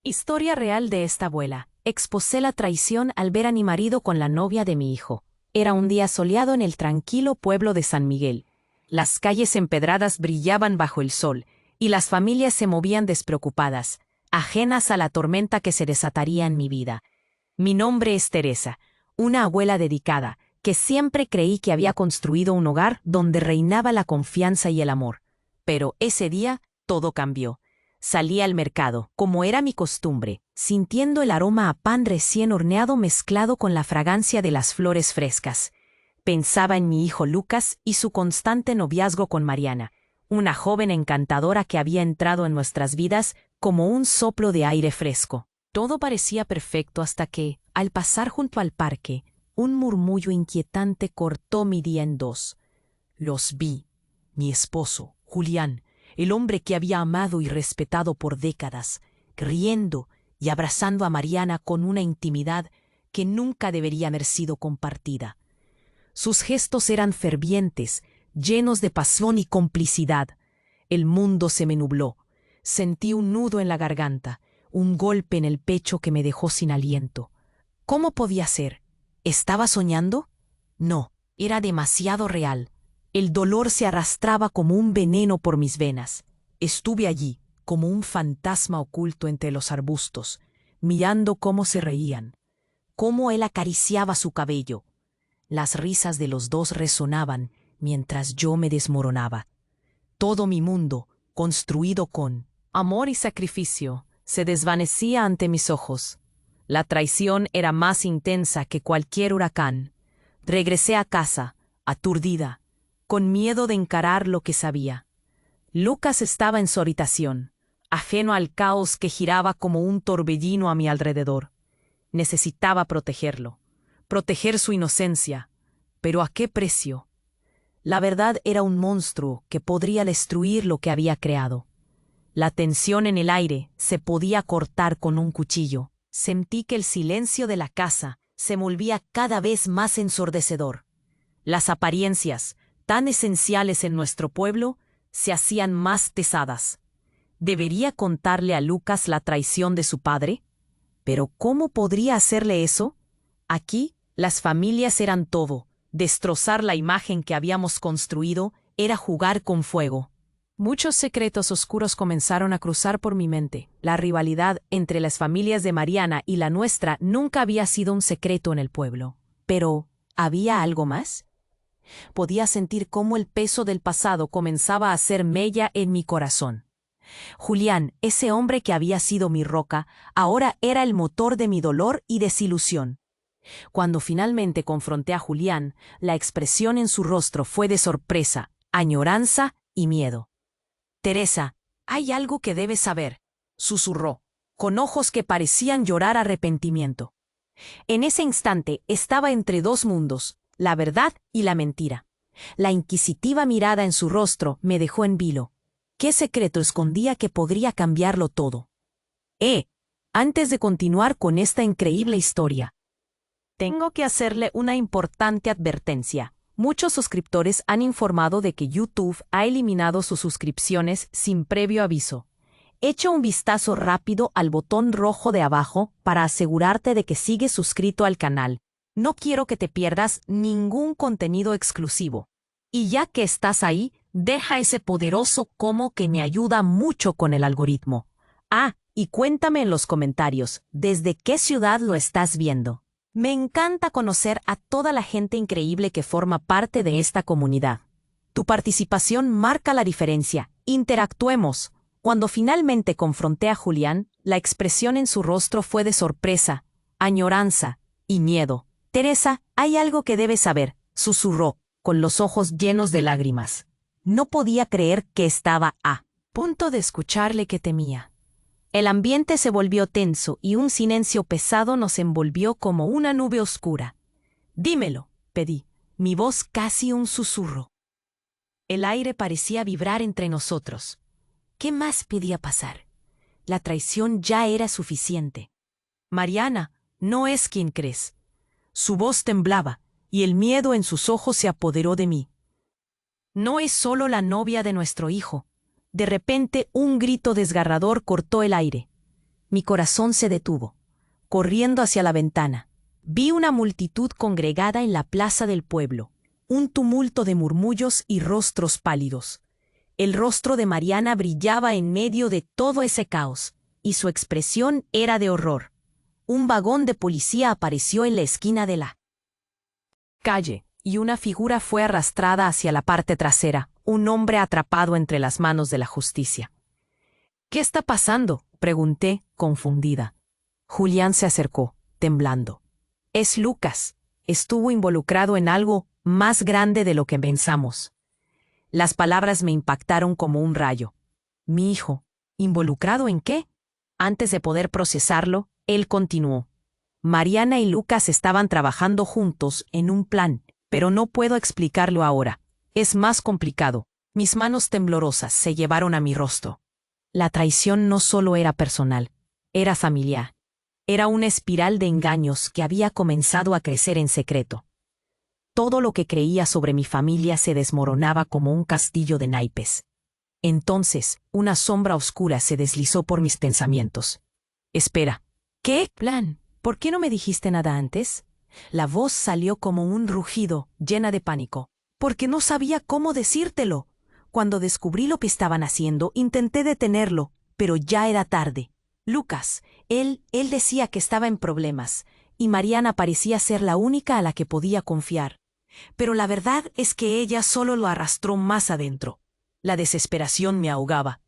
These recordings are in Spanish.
Historia real de esta abuela. Exposé la traición al ver a mi marido con la novia de mi hijo. Era un día soleado en el tranquilo pueblo de San Miguel. Las calles empedradas brillaban bajo el sol, y las familias se movían despreocupadas, ajenas a la tormenta que se desataría en mi vida. Mi nombre es Teresa, una abuela dedicada, que siempre creí que había construido un hogar donde reinaba la confianza y el amor. Pero ese día todo cambió. Salí al mercado, como era mi costumbre, sintiendo el aroma a pan recién horneado mezclado con la fragancia de las flores frescas. Pensaba en mi hijo Lucas y su constante noviazgo con Mariana, una joven encantadora que había entrado en nuestras vidas como un soplo de aire fresco. Todo parecía perfecto hasta que, al pasar junto al parque, un murmullo inquietante cortó mi día en dos. Los vi. Mi esposo, Julián, el hombre que había amado y respetado por décadas, riendo y abrazando a Mariana con una intimidad que nunca debería haber sido compartida. Sus gestos eran fervientes, llenos de pasión y complicidad. El mundo se me nubló. Sentí un nudo en la garganta, un golpe en el pecho que me dejó sin aliento. ¿Cómo podía ser? ¿Estaba soñando? No, era demasiado real. El dolor se arrastraba como un veneno por mis venas. Estuve allí, como un fantasma oculto entre los arbustos, mirando cómo se reían, cómo él acariciaba su cabello. Las risas de los dos resonaban mientras yo me desmoronaba. Todo mi mundo, construido con amor y sacrificio, se desvanecía ante mis ojos. La traición era más intensa que cualquier huracán. Regresé a casa, aturdida, con miedo de encarar lo que sabía. Lucas estaba en su habitación, ajeno al caos que giraba como un torbellino a mi alrededor. Necesitaba protegerlo, proteger su inocencia, pero ¿a qué precio? La verdad era un monstruo que podría destruir lo que había creado. La tensión en el aire se podía cortar con un cuchillo. Sentí que el silencio de la casa se volvía cada vez más ensordecedor. Las apariencias, tan esenciales en nuestro pueblo, se hacían más pesadas. ¿Debería contarle a Lucas la traición de su padre? ¿Pero cómo podría hacerle eso? Aquí, las familias eran todo. Destrozar la imagen que habíamos construido era jugar con fuego. Muchos secretos oscuros comenzaron a cruzar por mi mente. La rivalidad entre las familias de Mariana y la nuestra nunca había sido un secreto en el pueblo. Pero, ¿había algo más? Podía sentir cómo el peso del pasado comenzaba a hacer mella en mi corazón. Julián, ese hombre que había sido mi roca, ahora era el motor de mi dolor y desilusión. Cuando finalmente confronté a Julián, la expresión en su rostro fue de sorpresa, añoranza y miedo. «Teresa, hay algo que debes saber», susurró, con ojos que parecían llorar arrepentimiento. En ese instante estaba entre dos mundos, la verdad y la mentira. La inquisitiva mirada en su rostro me dejó en vilo. ¿Qué secreto escondía que podría cambiarlo todo? Antes de continuar con esta increíble historia, tengo que hacerle una importante advertencia. Muchos suscriptores han informado de que YouTube ha eliminado sus suscripciones sin previo aviso. Echa un vistazo rápido al botón rojo de abajo para asegurarte de que sigues suscrito al canal. No quiero que te pierdas ningún contenido exclusivo. Y ya que estás ahí, deja ese poderoso como que me ayuda mucho con el algoritmo. Y cuéntame en los comentarios, ¿desde qué ciudad lo estás viendo? Me encanta conocer a toda la gente increíble que forma parte de esta comunidad. Tu participación marca la diferencia. Interactuemos. Cuando finalmente confronté a Julián, la expresión en su rostro fue de sorpresa, añoranza y miedo. «Teresa, hay algo que debes saber», susurró, con los ojos llenos de lágrimas. No podía creer que estaba a punto de escucharle que temía. El ambiente se volvió tenso y un silencio pesado nos envolvió como una nube oscura. «Dímelo», pedí, mi voz casi un susurro. El aire parecía vibrar entre nosotros. ¿Qué más podía pasar? La traición ya era suficiente. «Mariana, no es quien crees». Su voz temblaba, y el miedo en sus ojos se apoderó de mí. «No es solo la novia de nuestro hijo». De repente un grito desgarrador cortó el aire. Mi corazón se detuvo. Corriendo hacia la ventana, vi una multitud congregada en la plaza del pueblo, un tumulto de murmullos y rostros pálidos. El rostro de Mariana brillaba en medio de todo ese caos, y su expresión era de horror. Un vagón de policía apareció en la esquina de la calle, y una figura fue arrastrada hacia la parte trasera, un hombre atrapado entre las manos de la justicia. «¿Qué está pasando?», pregunté, confundida. Julián se acercó, temblando. «Es Lucas. Estuvo involucrado en algo más grande de lo que pensamos». Las palabras me impactaron como un rayo. «¿Mi hijo? ¿Involucrado en qué?». Antes de poder procesarlo, él continuó. «Mariana y Lucas estaban trabajando juntos en un plan, pero no puedo explicarlo ahora. Es más complicado». Mis manos temblorosas se llevaron a mi rostro. La traición no solo era personal, era familiar. Era una espiral de engaños que había comenzado a crecer en secreto. Todo lo que creía sobre mi familia se desmoronaba como un castillo de naipes. Entonces, una sombra oscura se deslizó por mis pensamientos. «Espera. ¿Qué plan? ¿Por qué no me dijiste nada antes?». La voz salió como un rugido, llena de pánico. «Porque no sabía cómo decírtelo. Cuando descubrí lo que estaban haciendo, intenté detenerlo, pero ya era tarde. Lucas, él decía que estaba en problemas, y Mariana parecía ser la única a la que podía confiar. Pero la verdad es que ella solo lo arrastró más adentro. La desesperación me ahogaba.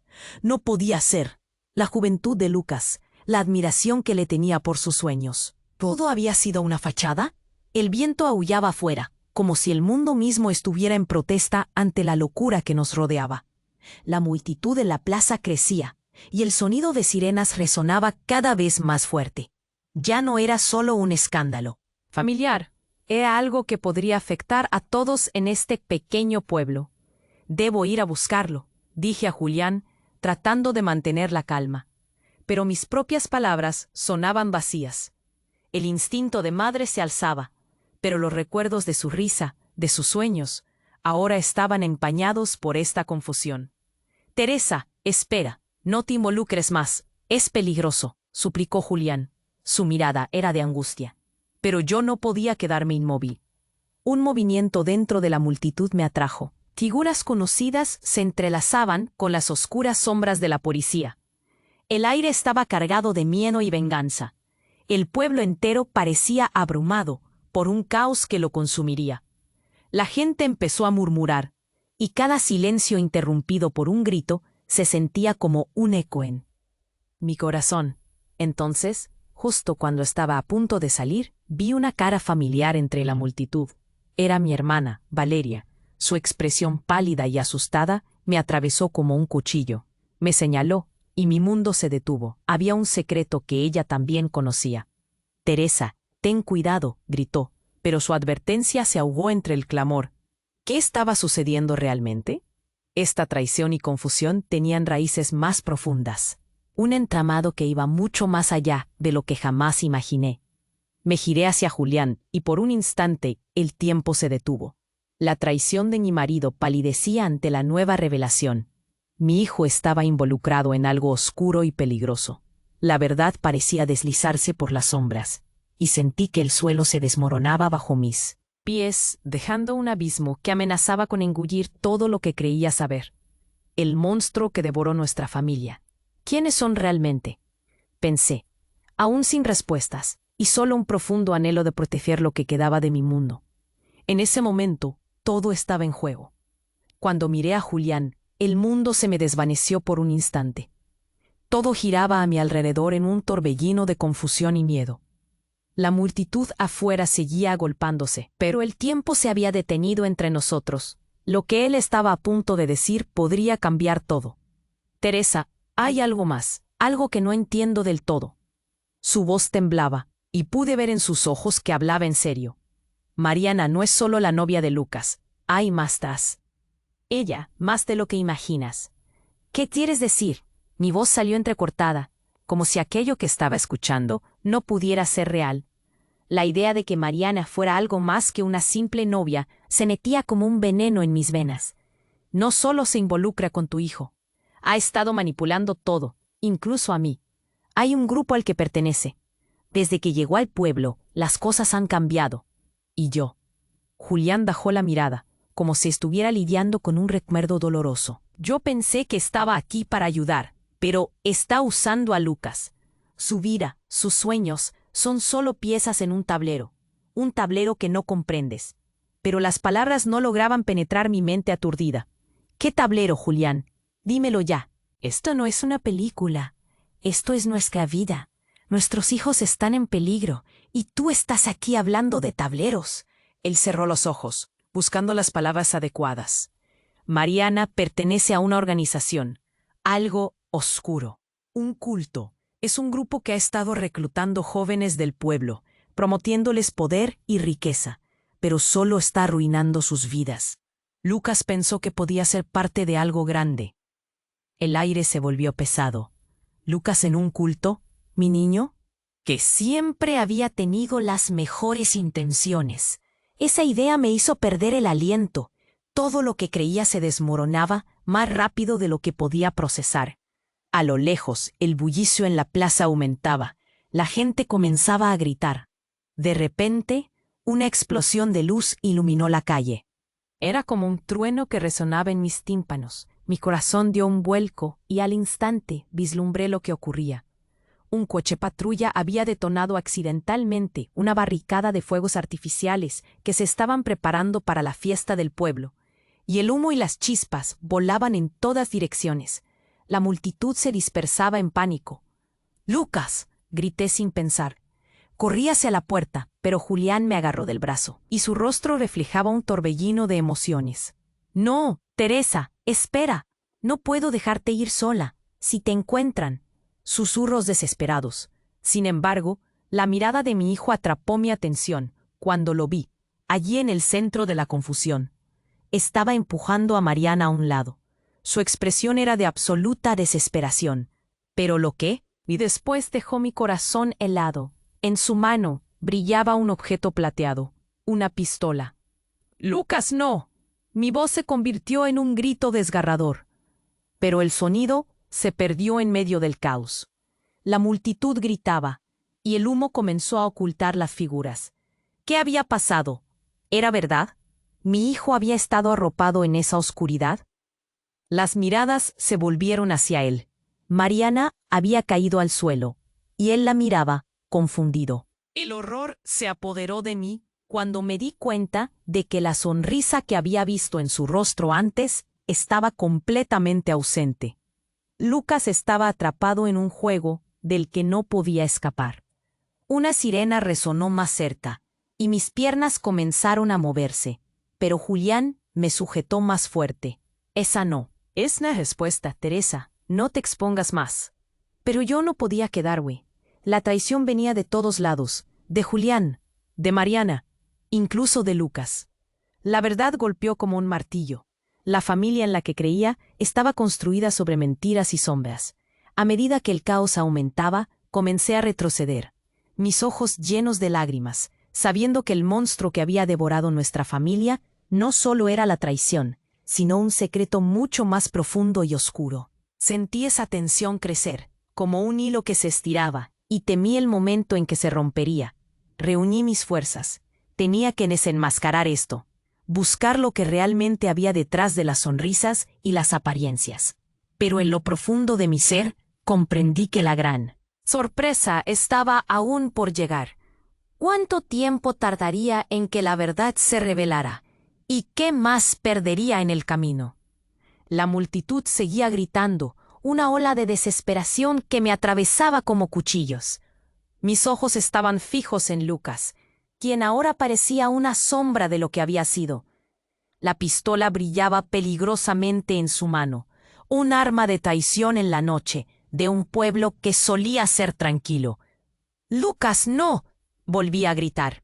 No podía ser. La juventud de Lucas, la admiración que le tenía por sus sueños. ¿Todo había sido una fachada?». El viento aullaba afuera, como si el mundo mismo estuviera en protesta ante la locura que nos rodeaba. La multitud en la plaza crecía, y el sonido de sirenas resonaba cada vez más fuerte. Ya no era solo un escándalo familiar, era algo que podría afectar a todos en este pequeño pueblo. «Debo ir a buscarlo», dije a Julián, tratando de mantener la calma. Pero mis propias palabras sonaban vacías. El instinto de madre se alzaba, pero los recuerdos de su risa, de sus sueños, ahora estaban empañados por esta confusión. «Teresa, espera, no te involucres más, es peligroso», suplicó Julián. Su mirada era de angustia. Pero yo no podía quedarme inmóvil. Un movimiento dentro de la multitud me atrajo. Figuras conocidas se entrelazaban con las oscuras sombras de la policía. El aire estaba cargado de miedo y venganza. El pueblo entero parecía abrumado por un caos que lo consumiría. La gente empezó a murmurar, y cada silencio interrumpido por un grito se sentía como un eco en mi corazón. Entonces, justo cuando estaba a punto de salir, vi una cara familiar entre la multitud. Era mi hermana, Valeria. Su expresión pálida y asustada me atravesó como un cuchillo. Me señaló, y mi mundo se detuvo. Había un secreto que ella también conocía. «Teresa, ten cuidado», gritó, pero su advertencia se ahogó entre el clamor. ¿Qué estaba sucediendo realmente? Esta traición y confusión tenían raíces más profundas. Un entramado que iba mucho más allá de lo que jamás imaginé. Me giré hacia Julián, y por un instante el tiempo se detuvo. La traición de mi marido palidecía ante la nueva revelación. Mi hijo estaba involucrado en algo oscuro y peligroso. La verdad parecía deslizarse por las sombras, y sentí que el suelo se desmoronaba bajo mis pies, dejando un abismo que amenazaba con engullir todo lo que creía saber. El monstruo que devoró nuestra familia. ¿Quiénes son realmente?, pensé, aún sin respuestas, y solo un profundo anhelo de proteger lo que quedaba de mi mundo. En ese momento, todo estaba en juego. Cuando miré a Julián, el mundo se me desvaneció por un instante. Todo giraba a mi alrededor en un torbellino de confusión y miedo. La multitud afuera seguía agolpándose, pero el tiempo se había detenido entre nosotros. Lo que él estaba a punto de decir podría cambiar todo. «Teresa, hay algo más, algo que no entiendo del todo». Su voz temblaba, y pude ver en sus ojos que hablaba en serio. «Mariana no es solo la novia de Lucas, hay más tras ella, más de lo que imaginas». «¿Qué quieres decir?». Mi voz salió entrecortada, como si aquello que estaba escuchando no pudiera ser real. La idea de que Mariana fuera algo más que una simple novia se metía como un veneno en mis venas. «No solo se involucra con tu hijo. Ha estado manipulando todo, incluso a mí. Hay un grupo al que pertenece. Desde que llegó al pueblo, las cosas han cambiado. ¿Y yo? Julián bajó la mirada, como si estuviera lidiando con un recuerdo doloroso. Yo pensé que estaba aquí para ayudar, pero está usando a Lucas. Su vida, sus sueños, son solo piezas en un tablero que no comprendes. Pero las palabras no lograban penetrar mi mente aturdida. ¿Qué tablero, Julián? Dímelo ya. Esto no es una película. Esto es nuestra vida. Nuestros hijos están en peligro, y tú estás aquí hablando de tableros. Él cerró los ojos, buscando las palabras adecuadas. Mariana pertenece a una organización, algo oscuro, un culto. Es un grupo que ha estado reclutando jóvenes del pueblo, prometiéndoles poder y riqueza, pero solo está arruinando sus vidas. Lucas pensó que podía ser parte de algo grande. El aire se volvió pesado. ¿Lucas en un culto? ¿Mi niño? Que siempre había tenido las mejores intenciones. Esa idea me hizo perder el aliento. Todo lo que creía se desmoronaba más rápido de lo que podía procesar. A lo lejos, el bullicio en la plaza aumentaba. La gente comenzaba a gritar. De repente, una explosión de luz iluminó la calle. Era como un trueno que resonaba en mis tímpanos. Mi corazón dio un vuelco y al instante vislumbré lo que ocurría. Un coche patrulla había detonado accidentalmente una barricada de fuegos artificiales que se estaban preparando para la fiesta del pueblo, y el humo y las chispas volaban en todas direcciones. La multitud se dispersaba en pánico. «¡Lucas!», grité sin pensar. Corrí hacia la puerta, pero Julián me agarró del brazo, y su rostro reflejaba un torbellino de emociones. «No, Teresa, espera. No puedo dejarte ir sola. Si te encuentran». Susurros desesperados. Sin embargo, la mirada de mi hijo atrapó mi atención cuando lo vi, allí en el centro de la confusión. Estaba empujando a Mariana a un lado. Su expresión era de absoluta desesperación. ¿Pero lo qué? Y después dejó mi corazón helado. En su mano brillaba un objeto plateado, una pistola. «¡Lucas, no!». Mi voz se convirtió en un grito desgarrador. Pero el sonido se perdió en medio del caos. La multitud gritaba, y el humo comenzó a ocultar las figuras. ¿Qué había pasado? ¿Era verdad? ¿Mi hijo había estado arropado en esa oscuridad? Las miradas se volvieron hacia él. Mariana había caído al suelo, y él la miraba, confundido. El horror se apoderó de mí cuando me di cuenta de que la sonrisa que había visto en su rostro antes estaba completamente ausente. Lucas estaba atrapado en un juego del que no podía escapar. Una sirena resonó más cerca, y mis piernas comenzaron a moverse, pero Julián me sujetó más fuerte. «Esa no. Es la respuesta, Teresa. No te expongas más». Pero yo no podía quedarme. La traición venía de todos lados, de Julián, de Mariana, incluso de Lucas. La verdad golpeó como un martillo. La familia en la que creía estaba construida sobre mentiras y sombras. A medida que el caos aumentaba, comencé a retroceder, mis ojos llenos de lágrimas, sabiendo que el monstruo que había devorado nuestra familia no solo era la traición, sino un secreto mucho más profundo y oscuro. Sentí esa tensión crecer, como un hilo que se estiraba, y temí el momento en que se rompería. Reuní mis fuerzas. Tenía que desenmascarar esto. Buscar lo que realmente había detrás de las sonrisas y las apariencias. Pero en lo profundo de mi ser, comprendí que la gran sorpresa estaba aún por llegar. ¿Cuánto tiempo tardaría en que la verdad se revelara? ¿Y qué más perdería en el camino? La multitud seguía gritando, una ola de desesperación que me atravesaba como cuchillos. Mis ojos estaban fijos en Lucas, quien ahora parecía una sombra de lo que había sido. La pistola brillaba peligrosamente en su mano, un arma de traición en la noche, de un pueblo que solía ser tranquilo. «¡Lucas, no!», volví a gritar.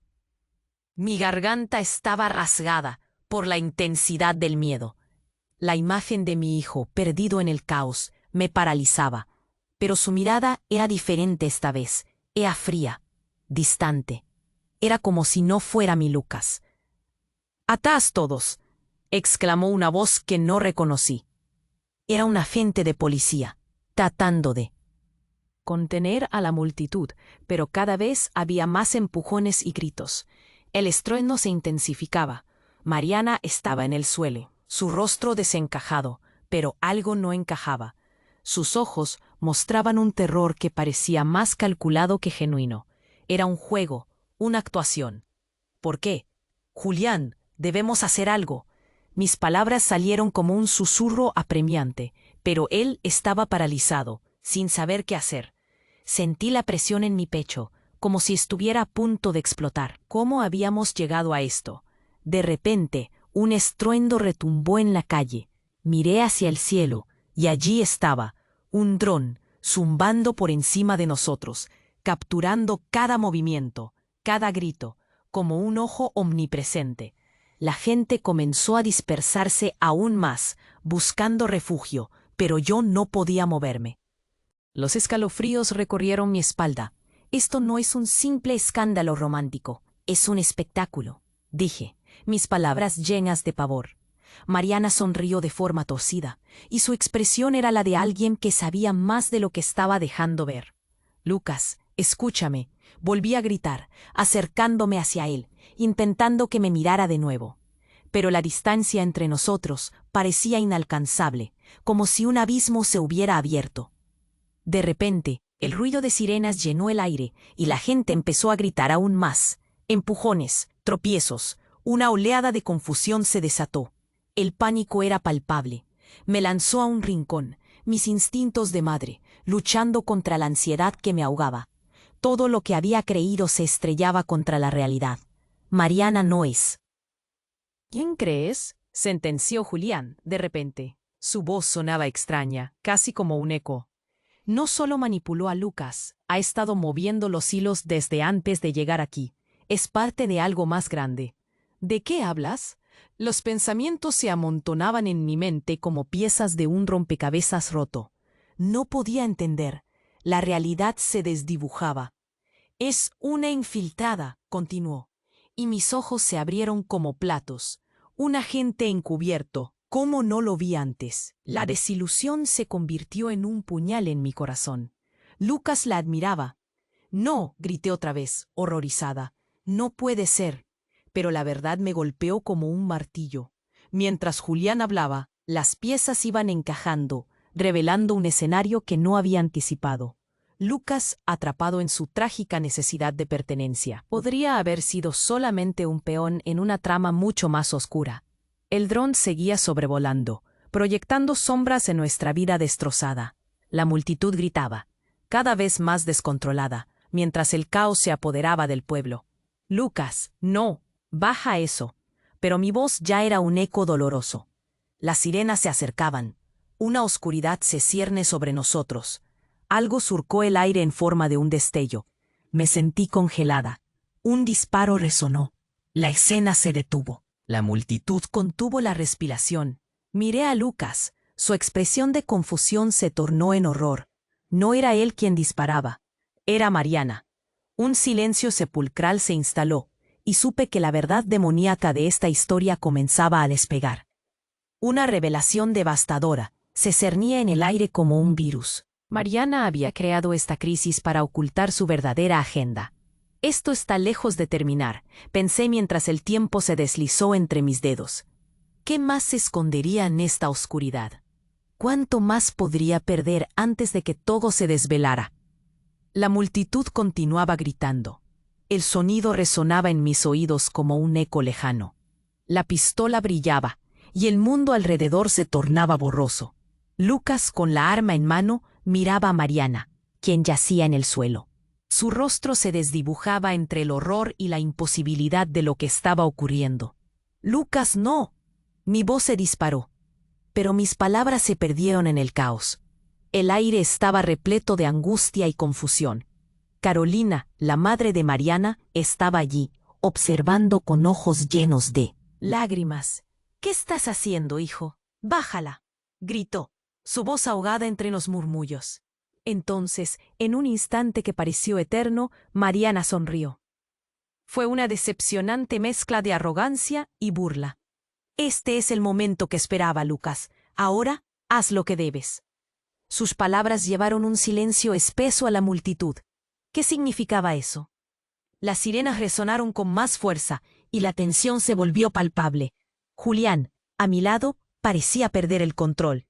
Mi garganta estaba rasgada por la intensidad del miedo. La imagen de mi hijo, perdido en el caos, me paralizaba, pero su mirada era diferente esta vez, era fría, distante. Era como si no fuera mi Lucas. «¡Atás todos!», exclamó una voz que no reconocí. Era un agente de policía, tratando de contener a la multitud, pero cada vez había más empujones y gritos. El estruendo se intensificaba. Mariana estaba en el suelo, su rostro desencajado, pero algo no encajaba. Sus ojos mostraban un terror que parecía más calculado que genuino. Era un juego, una actuación. ¿Por qué? Julián, debemos hacer algo. Mis palabras salieron como un susurro apremiante, pero él estaba paralizado, sin saber qué hacer. Sentí la presión en mi pecho, como si estuviera a punto de explotar. ¿Cómo habíamos llegado a esto? De repente, un estruendo retumbó en la calle. Miré hacia el cielo, y allí estaba, un dron, zumbando por encima de nosotros, capturando cada movimiento, cada grito, como un ojo omnipresente. La gente comenzó a dispersarse aún más, buscando refugio, pero yo no podía moverme. Los escalofríos recorrieron mi espalda. Esto no es un simple escándalo romántico, es un espectáculo, dije, mis palabras llenas de pavor. Mariana sonrió de forma torcida, y su expresión era la de alguien que sabía más de lo que estaba dejando ver. Lucas, escúchame, volví a gritar, acercándome hacia él, intentando que me mirara de nuevo. Pero la distancia entre nosotros parecía inalcanzable, como si un abismo se hubiera abierto. De repente, el ruido de sirenas llenó el aire y la gente empezó a gritar aún más. Empujones, tropiezos, una oleada de confusión se desató. El pánico era palpable. Me lanzó a un rincón, mis instintos de madre, luchando contra la ansiedad que me ahogaba. Todo lo que había creído se estrellaba contra la realidad. Mariana no es. ¿Quién crees? Sentenció Julián, de repente. Su voz sonaba extraña, casi como un eco. No solo manipuló a Lucas, ha estado moviendo los hilos desde antes de llegar aquí. Es parte de algo más grande. ¿De qué hablas? Los pensamientos se amontonaban en mi mente como piezas de un rompecabezas roto. No podía entender. La realidad se desdibujaba. Es una infiltrada, continuó, y mis ojos se abrieron como platos. Un agente encubierto. ¿Cómo no lo vi antes? La desilusión se convirtió en un puñal en mi corazón. Lucas la admiraba. No, grité otra vez, horrorizada. No puede ser. Pero la verdad me golpeó como un martillo. Mientras Julián hablaba, las piezas iban encajando, revelando un escenario que no había anticipado. Lucas, atrapado en su trágica necesidad de pertenencia, podría haber sido solamente un peón en una trama mucho más oscura. El dron seguía sobrevolando, proyectando sombras en nuestra vida destrozada. La multitud gritaba, cada vez más descontrolada, mientras el caos se apoderaba del pueblo. Lucas, no, baja eso. Pero mi voz ya era un eco doloroso. Las sirenas se acercaban. Una oscuridad se cierne sobre nosotros. Algo surcó el aire en forma de un destello. Me sentí congelada. Un disparo resonó. La escena se detuvo. La multitud contuvo la respiración. Miré a Lucas. Su expresión de confusión se tornó en horror. No era él quien disparaba. Era Mariana. Un silencio sepulcral se instaló, y supe que la verdad demoníaca de esta historia comenzaba a despegar. Una revelación devastadora se cernía en el aire como un virus. Mariana había creado esta crisis para ocultar su verdadera agenda. Esto está lejos de terminar, pensé mientras el tiempo se deslizó entre mis dedos. ¿Qué más se escondería en esta oscuridad? ¿Cuánto más podría perder antes de que todo se desvelara? La multitud continuaba gritando. El sonido resonaba en mis oídos como un eco lejano. La pistola brillaba, y el mundo alrededor se tornaba borroso. Lucas, con la arma en mano, miraba a Mariana, quien yacía en el suelo. Su rostro se desdibujaba entre el horror y la imposibilidad de lo que estaba ocurriendo. «Lucas, no». Mi voz se disparó, pero mis palabras se perdieron en el caos. El aire estaba repleto de angustia y confusión. Carolina, la madre de Mariana, estaba allí, observando con ojos llenos de lágrimas. «¿Qué estás haciendo, hijo? Bájala», gritó, su voz ahogada entre los murmullos. Entonces, en un instante que pareció eterno, Mariana sonrió. Fue una decepcionante mezcla de arrogancia y burla. «Este es el momento que esperaba, Lucas. Ahora, haz lo que debes». Sus palabras llevaron un silencio espeso a la multitud. ¿Qué significaba eso? Las sirenas resonaron con más fuerza y la tensión se volvió palpable. Julián, a mi lado, parecía perder el control.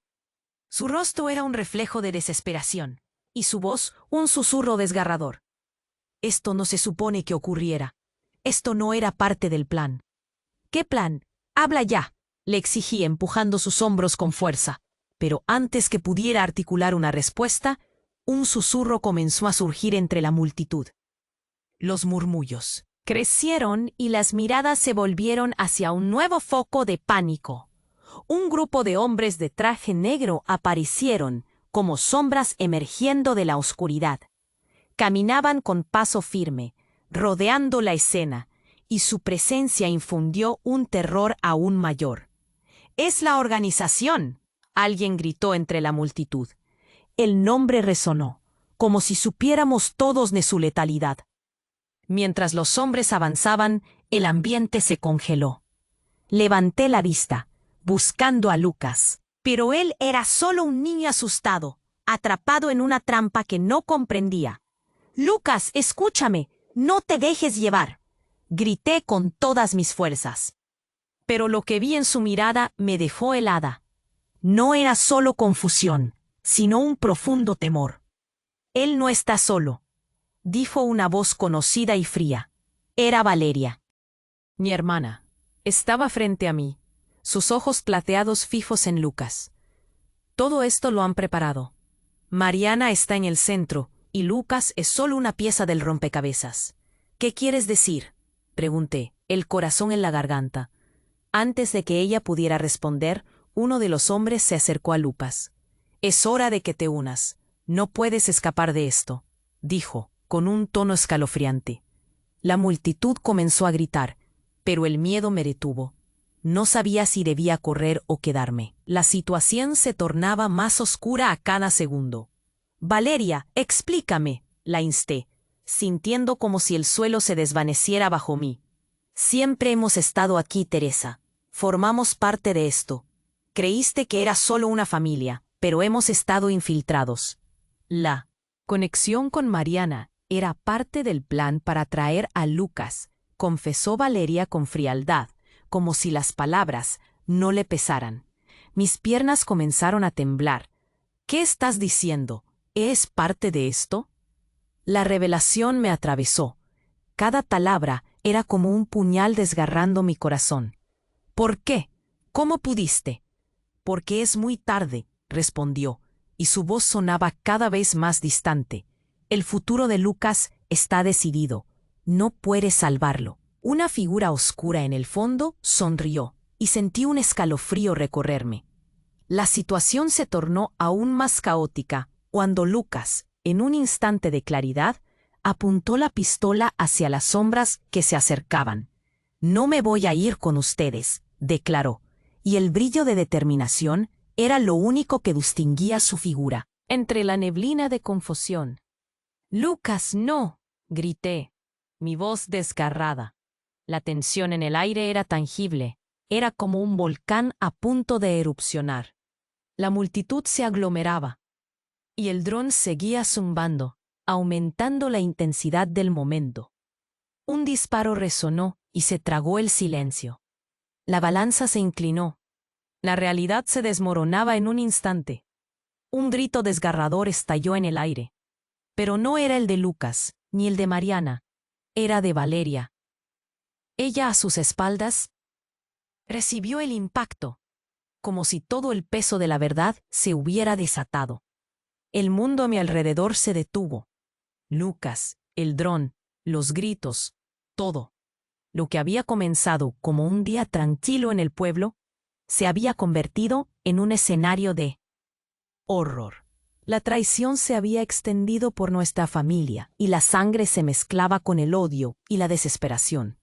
Su rostro era un reflejo de desesperación, y su voz un susurro desgarrador. Esto no se supone que ocurriera. Esto no era parte del plan. ¿Qué plan? Habla ya, le exigí empujando sus hombros con fuerza. Pero antes que pudiera articular una respuesta, un susurro comenzó a surgir entre la multitud. Los murmullos crecieron y las miradas se volvieron hacia un nuevo foco de pánico. Un grupo de hombres de traje negro aparecieron, como sombras emergiendo de la oscuridad. Caminaban con paso firme, rodeando la escena, y su presencia infundió un terror aún mayor. «¡Es la organización!», alguien gritó entre la multitud. El nombre resonó, como si supiéramos todos de su letalidad. Mientras los hombres avanzaban, el ambiente se congeló. Levanté la vista, buscando a Lucas. Pero él era solo un niño asustado, atrapado en una trampa que no comprendía. «Lucas, escúchame, no te dejes llevar», grité con todas mis fuerzas. Pero lo que vi en su mirada me dejó helada. No era solo confusión, sino un profundo temor. «Él no está solo», dijo una voz conocida y fría. Era Valeria. Mi hermana. Estaba frente a mí, sus ojos plateados fijos en Lucas. Todo esto lo han preparado. Mariana está en el centro, y Lucas es solo una pieza del rompecabezas. «¿Qué quieres decir?», pregunté, el corazón en la garganta. Antes de que ella pudiera responder, uno de los hombres se acercó a Lucas. «Es hora de que te unas. No puedes escapar de esto», dijo, con un tono escalofriante. La multitud comenzó a gritar, pero el miedo me detuvo. No sabía si debía correr o quedarme. La situación se tornaba más oscura a cada segundo. «Valeria, explícame», la insté, sintiendo como si el suelo se desvaneciera bajo mí. «Siempre hemos estado aquí, Teresa. Formamos parte de esto. Creíste que era solo una familia, pero hemos estado infiltrados». La conexión con Mariana era parte del plan para atraer a Lucas, confesó Valeria con frialdad, como si las palabras no le pesaran. Mis piernas comenzaron a temblar. «¿Qué estás diciendo? ¿Es parte de esto?». La revelación me atravesó. Cada palabra era como un puñal desgarrando mi corazón. «¿Por qué? ¿Cómo pudiste?». «Porque es muy tarde», respondió, y su voz sonaba cada vez más distante. «El futuro de Lucas está decidido. No puedes salvarlo». Una figura oscura en el fondo sonrió, y sentí un escalofrío recorrerme. La situación se tornó aún más caótica cuando Lucas, en un instante de claridad, apuntó la pistola hacia las sombras que se acercaban. «No me voy a ir con ustedes», declaró, y el brillo de determinación era lo único que distinguía su figura, entre la neblina de confusión. «Lucas, no», grité, mi voz desgarrada. La tensión en el aire era tangible, era como un volcán a punto de erupcionar. La multitud se aglomeraba, y el dron seguía zumbando, aumentando la intensidad del momento. Un disparo resonó y se tragó el silencio. La balanza se inclinó. La realidad se desmoronaba en un instante. Un grito desgarrador estalló en el aire. Pero no era el de Lucas, ni el de Mariana. Era de Valeria. Ella, a sus espaldas, recibió el impacto, como si todo el peso de la verdad se hubiera desatado. El mundo a mi alrededor se detuvo. Lucas, el dron, los gritos, todo. Lo que había comenzado como un día tranquilo en el pueblo, se había convertido en un escenario de horror. La traición se había extendido por nuestra familia, y la sangre se mezclaba con el odio y la desesperación.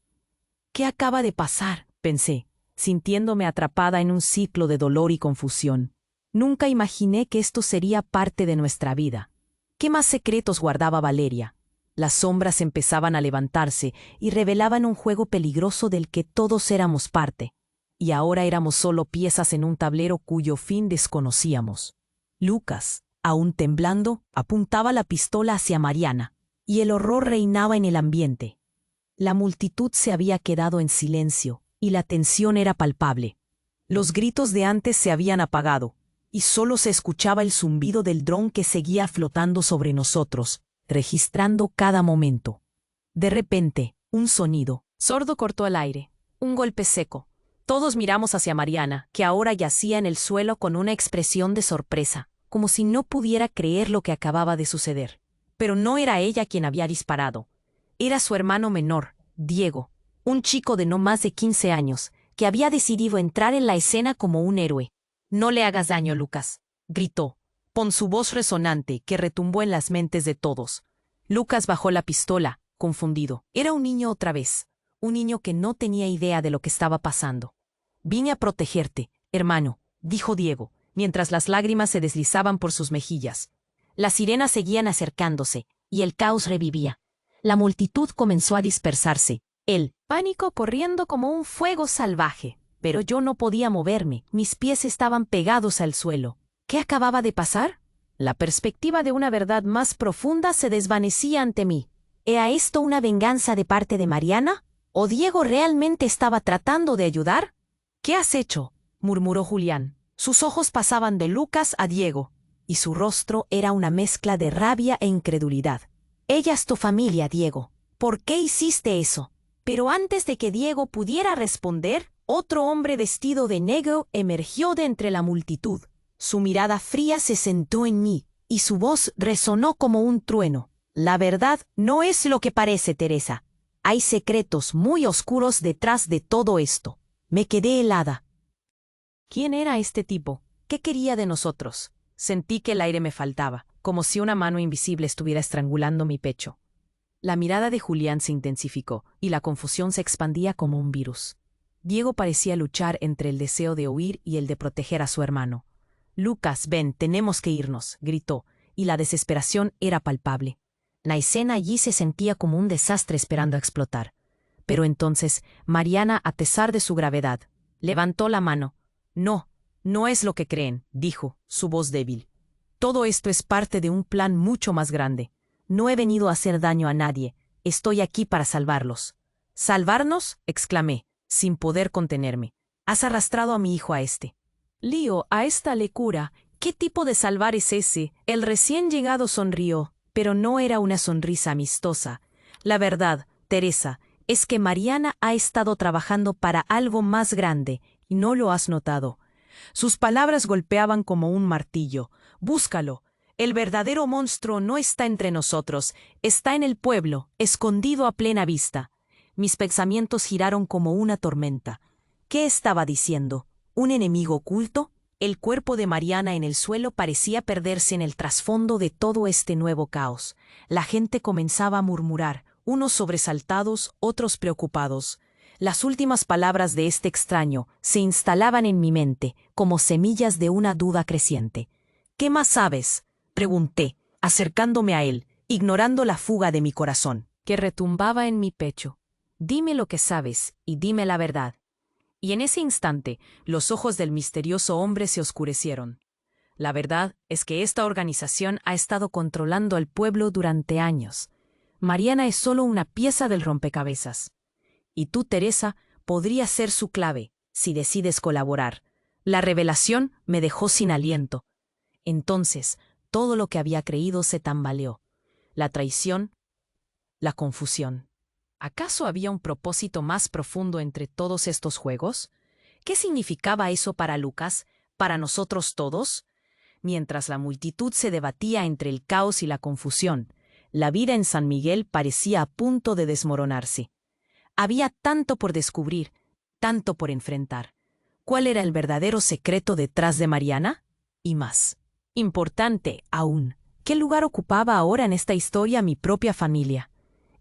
«¿Qué acaba de pasar?», pensé, sintiéndome atrapada en un ciclo de dolor y confusión. Nunca imaginé que esto sería parte de nuestra vida. ¿Qué más secretos guardaba Valeria? Las sombras empezaban a levantarse y revelaban un juego peligroso del que todos éramos parte. Y ahora éramos solo piezas en un tablero cuyo fin desconocíamos. «Lucas», aún temblando, apuntaba la pistola hacia Mariana, y el horror reinaba en el ambiente. La multitud se había quedado en silencio, y la tensión era palpable. Los gritos de antes se habían apagado, y solo se escuchaba el zumbido del dron que seguía flotando sobre nosotros, registrando cada momento. De repente, un sonido sordo cortó el aire, un golpe seco. Todos miramos hacia Mariana, que ahora yacía en el suelo con una expresión de sorpresa, como si no pudiera creer lo que acababa de suceder. Pero no era ella quien había disparado. Era su hermano menor, Diego, un chico de no más de 15 años, que había decidido entrar en la escena como un héroe. «No le hagas daño, Lucas», gritó, con su voz resonante que retumbó en las mentes de todos. Lucas bajó la pistola, confundido. Era un niño otra vez, un niño que no tenía idea de lo que estaba pasando. «Vine a protegerte, hermano», dijo Diego, mientras las lágrimas se deslizaban por sus mejillas. Las sirenas seguían acercándose, y el caos revivía. La multitud comenzó a dispersarse, el pánico corriendo como un fuego salvaje. Pero yo no podía moverme, mis pies estaban pegados al suelo. ¿Qué acababa de pasar? La perspectiva de una verdad más profunda se desvanecía ante mí. ¿Era esto una venganza de parte de Mariana? ¿O Diego realmente estaba tratando de ayudar? «¿Qué has hecho?», murmuró Julián. Sus ojos pasaban de Lucas a Diego, y su rostro era una mezcla de rabia e incredulidad. «Ella es tu familia, Diego. ¿Por qué hiciste eso?». Pero antes de que Diego pudiera responder, otro hombre vestido de negro emergió de entre la multitud. Su mirada fría se sentó en mí, y su voz resonó como un trueno. «La verdad no es lo que parece, Teresa. Hay secretos muy oscuros detrás de todo esto». Me quedé helada. ¿Quién era este tipo? ¿Qué quería de nosotros? Sentí que el aire me faltaba, como si una mano invisible estuviera estrangulando mi pecho. La mirada de Julián se intensificó, y la confusión se expandía como un virus. Diego parecía luchar entre el deseo de huir y el de proteger a su hermano. «Lucas, ven, tenemos que irnos», gritó, y la desesperación era palpable. La escena allí se sentía como un desastre esperando a explotar. Pero entonces, Mariana, a pesar de su gravedad, levantó la mano. «No, no es lo que creen», dijo, su voz débil. «Todo esto es parte de un plan mucho más grande. No he venido a hacer daño a nadie. Estoy aquí para salvarlos». «¿Salvarnos?», exclamé, sin poder contenerme. «Has arrastrado a mi hijo a este lío, a esta locura. ¿Qué tipo de salvar es ese?». El recién llegado sonrió, pero no era una sonrisa amistosa. «La verdad, Teresa, es que Mariana ha estado trabajando para algo más grande, y no lo has notado». Sus palabras golpeaban como un martillo. «Búscalo. El verdadero monstruo no está entre nosotros, está en el pueblo, escondido a plena vista». Mis pensamientos giraron como una tormenta. ¿Qué estaba diciendo? ¿Un enemigo oculto? El cuerpo de Mariana en el suelo parecía perderse en el trasfondo de todo este nuevo caos. La gente comenzaba a murmurar, unos sobresaltados, otros preocupados. Las últimas palabras de este extraño se instalaban en mi mente como semillas de una duda creciente. «¿Qué más sabes?», pregunté, acercándome a él, ignorando la fuga de mi corazón, que retumbaba en mi pecho. «Dime lo que sabes y dime la verdad». Y en ese instante, los ojos del misterioso hombre se oscurecieron. «La verdad es que esta organización ha estado controlando al pueblo durante años. Mariana es solo una pieza del rompecabezas. Y tú, Teresa, podrías ser su clave, si decides colaborar». La revelación me dejó sin aliento. Entonces, todo lo que había creído se tambaleó. La traición, la confusión. ¿Acaso había un propósito más profundo entre todos estos juegos? ¿Qué significaba eso para Lucas, para nosotros todos? Mientras la multitud se debatía entre el caos y la confusión, la vida en San Miguel parecía a punto de desmoronarse. Había tanto por descubrir, tanto por enfrentar. ¿Cuál era el verdadero secreto detrás de Mariana? Y más importante aún, ¿qué lugar ocupaba ahora en esta historia mi propia familia?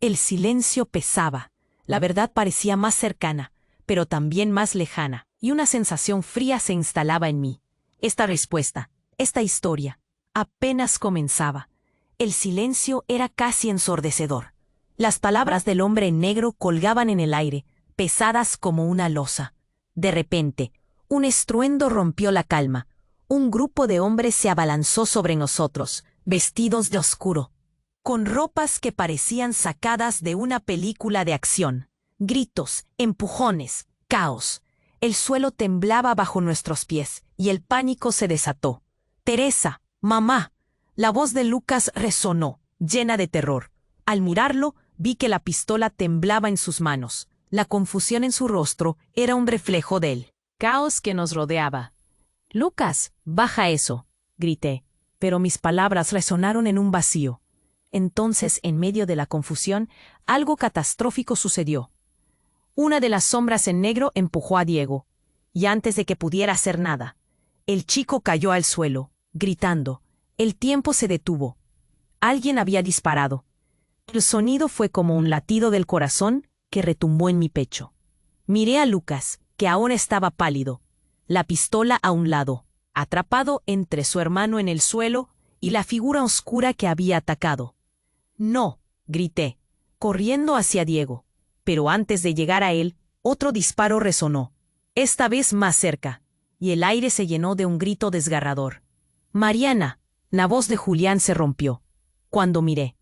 El silencio pesaba. La verdad parecía más cercana, pero también más lejana, y una sensación fría se instalaba en mí. Esta respuesta, esta historia, apenas comenzaba. El silencio era casi ensordecedor. Las palabras del hombre en negro colgaban en el aire, pesadas como una losa. De repente, un estruendo rompió la calma. un grupo de hombres se abalanzó sobre nosotros, vestidos de oscuro, con ropas que parecían sacadas de una película de acción. Gritos, empujones, caos. El suelo temblaba bajo nuestros pies y el pánico se desató. «Teresa, mamá». La voz de Lucas resonó, llena de terror. Al mirarlo, vi que la pistola temblaba en sus manos. La confusión en su rostro era un reflejo del caos que nos rodeaba. «Lucas, baja eso», grité, pero mis palabras resonaron en un vacío. Entonces, en medio de la confusión, algo catastrófico sucedió. Una de las sombras en negro empujó a Diego, y antes de que pudiera hacer nada, el chico cayó al suelo, gritando. El tiempo se detuvo. Alguien había disparado. El sonido fue como un latido del corazón que retumbó en mi pecho. Miré a Lucas, que aún estaba pálido, la pistola a un lado, atrapado entre su hermano en el suelo y la figura oscura que había atacado. «No», grité, corriendo hacia Diego. Pero antes de llegar a él, otro disparo resonó, esta vez más cerca, y el aire se llenó de un grito desgarrador. «Mariana». La voz de Julián se rompió. Cuando miré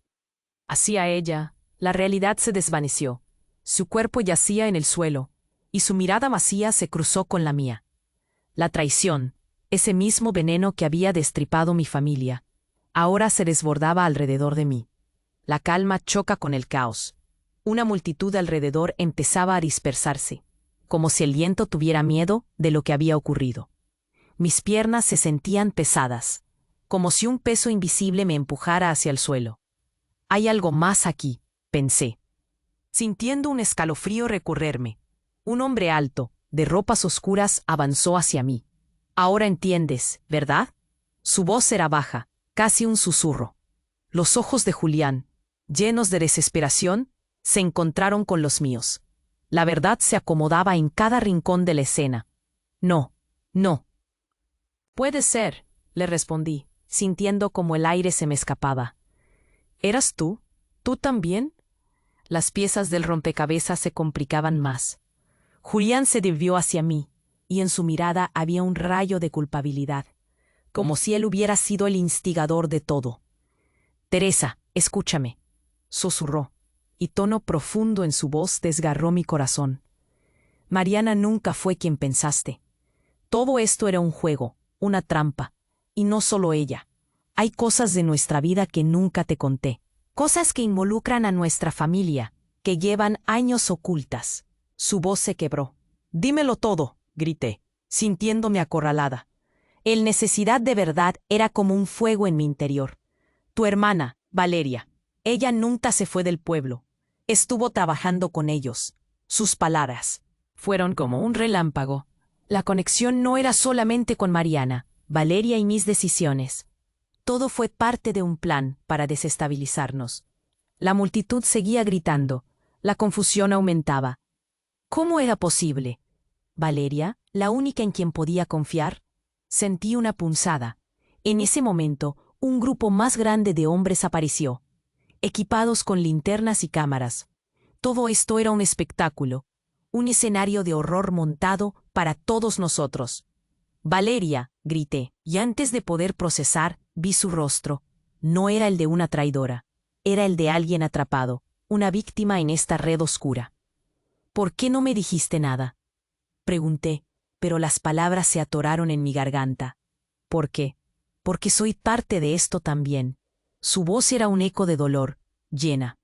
hacia ella, la realidad se desvaneció. Su cuerpo yacía en el suelo, y su mirada vacía se cruzó con la mía. La traición, ese mismo veneno que había destripado mi familia, ahora se desbordaba alrededor de mí. La calma choca con el caos. Una multitud alrededor empezaba a dispersarse, como si el viento tuviera miedo de lo que había ocurrido. Mis piernas se sentían pesadas, como si un peso invisible me empujara hacia el suelo. «Hay algo más aquí», pensé, sintiendo un escalofrío recorrerme. Un hombre alto, de ropas oscuras, avanzó hacia mí. «Ahora entiendes, ¿verdad?». Su voz era baja, casi un susurro. Los ojos de Julián, llenos de desesperación, se encontraron con los míos. La verdad se acomodaba en cada rincón de la escena. «No, no». «Puede ser», le respondí, sintiendo como el aire se me escapaba. «¿Eras tú? ¿Tú también?». Las piezas del rompecabezas se complicaban más. Julián se desvió hacia mí, y en su mirada había un rayo de culpabilidad, como si él hubiera sido el instigador de todo. «Teresa, escúchame», susurró, y tono profundo en su voz desgarró mi corazón. «Mariana nunca fue quien pensaste. Todo esto era un juego, una trampa. Y no solo ella. Hay cosas de nuestra vida que nunca te conté. Cosas que involucran a nuestra familia, que llevan años ocultas». Su voz se quebró. «Dímelo todo», grité, sintiéndome acorralada. El necesidad de verdad era como un fuego en mi interior. «Tu hermana, Valeria. Ella nunca se fue del pueblo. Estuvo trabajando con ellos». Sus palabras fueron como un relámpago. La conexión no era solamente con Mariana, Valeria y mis decisiones. Todo fue parte de un plan para desestabilizarnos. La multitud seguía gritando. La confusión aumentaba. ¿Cómo era posible? ¿Valeria, la única en quien podía confiar? Sentí una punzada. En ese momento, un grupo más grande de hombres apareció, equipados con linternas y cámaras. Todo esto era un espectáculo, un escenario de horror montado para todos nosotros. «Valeria», grité, y antes de poder procesar, vi su rostro. No era el de una traidora, era el de alguien atrapado, una víctima en esta red oscura. «¿Por qué no me dijiste nada?», pregunté, pero las palabras se atoraron en mi garganta. «¿Por qué? Porque soy parte de esto también». Su voz era un eco de dolor, llena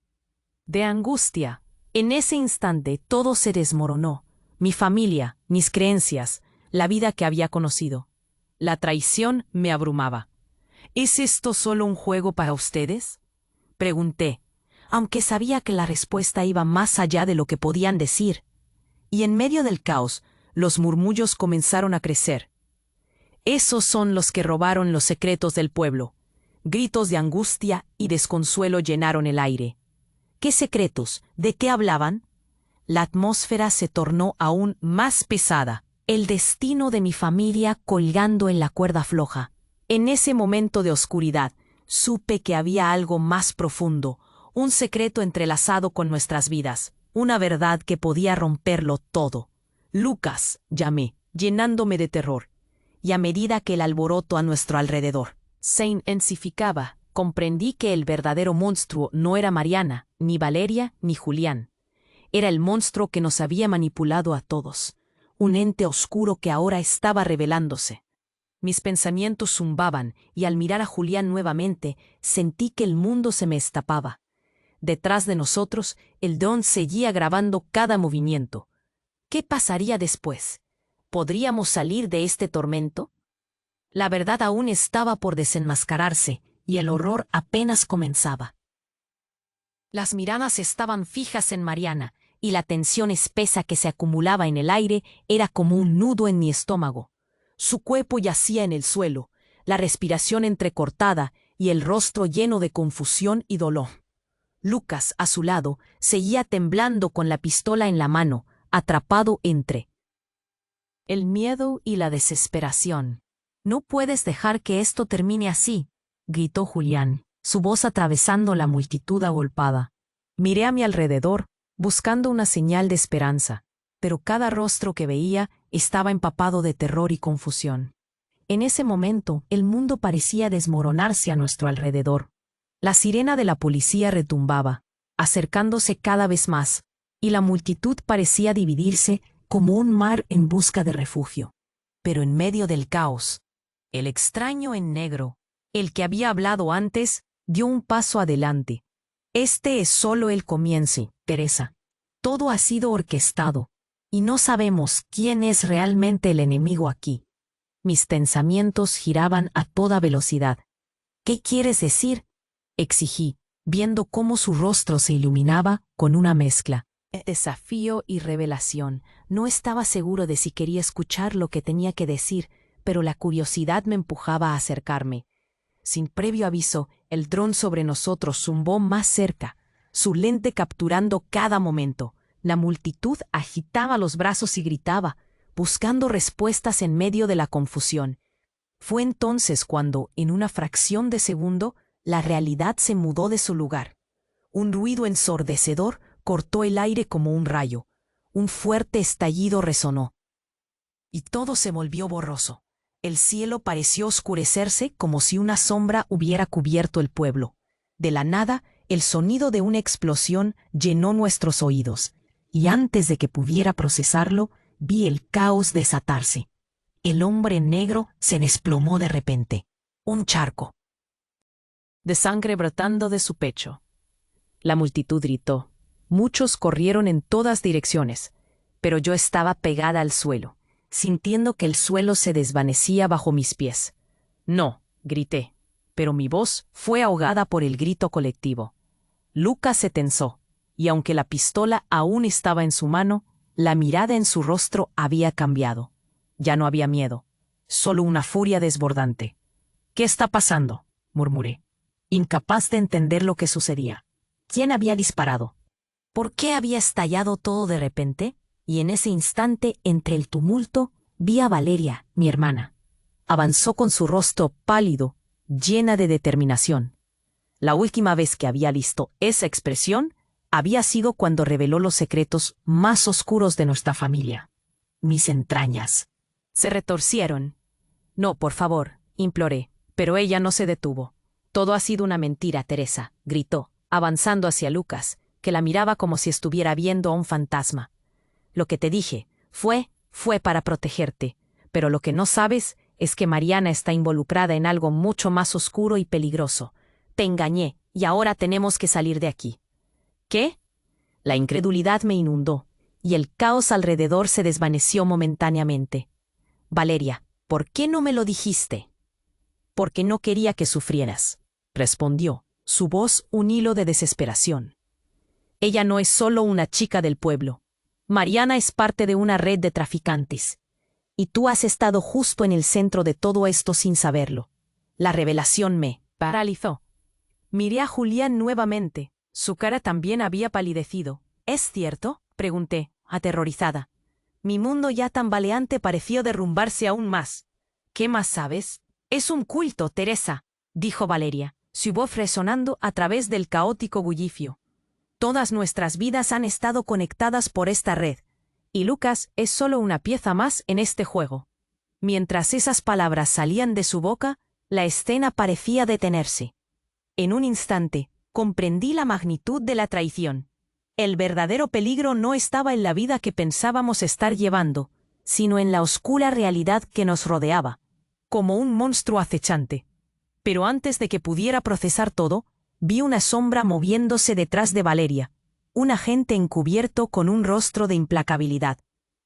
de angustia. En ese instante todo se desmoronó. Mi familia, mis creencias, la vida que había conocido. La traición me abrumaba. «¿Es esto solo un juego para ustedes?», pregunté, aunque sabía que la respuesta iba más allá de lo que podían decir. Y en medio del caos, los murmullos comenzaron a crecer. «Esos son los que robaron los secretos del pueblo». Gritos de angustia y desconsuelo llenaron el aire. ¿Qué secretos? ¿De qué hablaban? La atmósfera se tornó aún más pesada. El destino de mi familia colgando en la cuerda floja. En ese momento de oscuridad, supe que había algo más profundo, un secreto entrelazado con nuestras vidas, una verdad que podía romperlo todo. «Lucas», llamé, llenándome de terror. y a medida que el alboroto a nuestro alrededor se intensificaba, comprendí que el verdadero monstruo no era Mariana, ni Valeria, ni Julián. Era el monstruo que nos había manipulado a todos, un ente oscuro que ahora estaba revelándose. Mis pensamientos zumbaban, y al mirar a Julián nuevamente, sentí que el mundo se me escapaba. Detrás de nosotros, el dron seguía grabando cada movimiento. ¿Qué pasaría después? ¿Podríamos salir de este tormento? La verdad aún estaba por desenmascararse, y el horror apenas comenzaba. Las miradas estaban fijas en Mariana, y la tensión espesa que se acumulaba en el aire era como un nudo en mi estómago. Su cuerpo yacía en el suelo, la respiración entrecortada y el rostro lleno de confusión y dolor. Lucas, a su lado, seguía temblando con la pistola en la mano, atrapado entre el miedo y la desesperación. «No puedes dejar que esto termine así», gritó Julián, su voz atravesando la multitud agolpada. Miré a mi alrededor, buscando una señal de esperanza, pero cada rostro que veía estaba empapado de terror y confusión. En ese momento, el mundo parecía desmoronarse a nuestro alrededor. La sirena de la policía retumbaba, acercándose cada vez más, y la multitud parecía dividirse como un mar en busca de refugio. Pero en medio del caos, el extraño en negro, el que había hablado antes, dio un paso adelante. «Este es solo el comienzo, Teresa. Todo ha sido orquestado, y no sabemos quién es realmente el enemigo aquí». Mis pensamientos giraban a toda velocidad. «¿Qué quieres decir?», exigí, viendo cómo su rostro se iluminaba con una mezcla de desafío y revelación. No estaba seguro de si quería escuchar lo que tenía que decir, pero la curiosidad me empujaba a acercarme. Sin previo aviso, el dron sobre nosotros zumbó más cerca, su lente capturando cada momento. La multitud agitaba los brazos y gritaba, buscando respuestas en medio de la confusión. Fue entonces cuando, en una fracción de segundo, la realidad se mudó de su lugar. Un ruido ensordecedor cortó el aire como un rayo. Un fuerte estallido resonó. Y todo se volvió borroso. El cielo pareció oscurecerse como si una sombra hubiera cubierto el pueblo. De la nada, el sonido de una explosión llenó nuestros oídos, y antes de que pudiera procesarlo, vi el caos desatarse. El hombre negro se desplomó de repente. Un charco de sangre brotando de su pecho. La multitud gritó. Muchos corrieron en todas direcciones, pero yo estaba pegada al suelo, sintiendo que el suelo se desvanecía bajo mis pies. «No», grité, pero mi voz fue ahogada por el grito colectivo. Lucas se tensó, y aunque la pistola aún estaba en su mano, la mirada en su rostro había cambiado. Ya no había miedo, solo una furia desbordante. «¿Qué está pasando?», murmuré, incapaz de entender lo que sucedía. ¿Quién había disparado? ¿Por qué había estallado todo de repente? Y en ese instante, entre el tumulto, vi a Valeria, mi hermana. Avanzó con su rostro pálido, llena de determinación. La última vez que había visto esa expresión había sido cuando reveló los secretos más oscuros de nuestra familia. Mis entrañas se retorcieron. «No, por favor», imploré, pero ella no se detuvo. «Todo ha sido una mentira, Teresa», gritó, avanzando hacia Lucas, que la miraba como si estuviera viendo a un fantasma. «Lo que te dije fue para protegerte, pero lo que no sabes es que Mariana está involucrada en algo mucho más oscuro y peligroso. Te engañé, y ahora tenemos que salir de aquí». «¿Qué?». La incredulidad me inundó, y el caos alrededor se desvaneció momentáneamente. «Valeria, ¿por qué no me lo dijiste?». «Porque no quería que sufrieras», respondió, su voz un hilo de desesperación. «Ella no es solo una chica del pueblo. Mariana es parte de una red de traficantes. Y tú has estado justo en el centro de todo esto sin saberlo». La revelación me paralizó. Miré a Julián nuevamente. Su cara también había palidecido. «¿Es cierto?», pregunté, aterrorizada. Mi mundo ya tambaleante pareció derrumbarse aún más. «¿Qué más sabes?». «Es un culto, Teresa», dijo Valeria, su voz resonando a través del caótico bullicio. «Todas nuestras vidas han estado conectadas por esta red, y Lucas es solo una pieza más en este juego». Mientras esas palabras salían de su boca, la escena parecía detenerse. En un instante, comprendí la magnitud de la traición. El verdadero peligro no estaba en la vida que pensábamos estar llevando, sino en la oscura realidad que nos rodeaba, como un monstruo acechante. Pero antes de que pudiera procesar todo, vi una sombra moviéndose detrás de Valeria, un agente encubierto con un rostro de implacabilidad.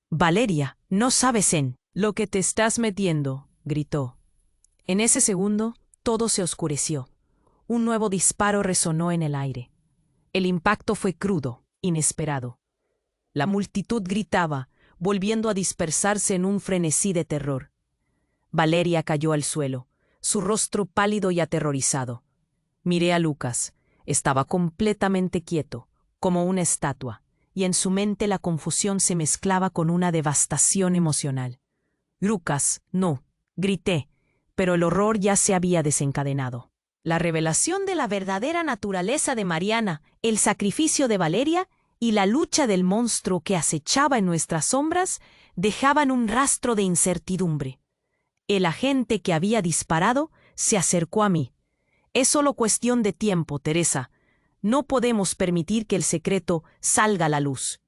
«Valeria, no sabes en lo que te estás metiendo», gritó. En ese segundo, todo se oscureció. Un nuevo disparo resonó en el aire. El impacto fue crudo, inesperado. La multitud gritaba, volviendo a dispersarse en un frenesí de terror. Valeria cayó al suelo, su rostro pálido y aterrorizado. Miré a Lucas. Estaba completamente quieto, como una estatua, y en su mente la confusión se mezclaba con una devastación emocional. «Lucas, no», grité, pero el horror ya se había desencadenado. La revelación de la verdadera naturaleza de Mariana, el sacrificio de Valeria y la lucha del monstruo que acechaba en nuestras sombras dejaban un rastro de incertidumbre. El agente que había disparado se acercó a mí. «Es solo cuestión de tiempo, Teresa. No podemos permitir que el secreto salga a la luz».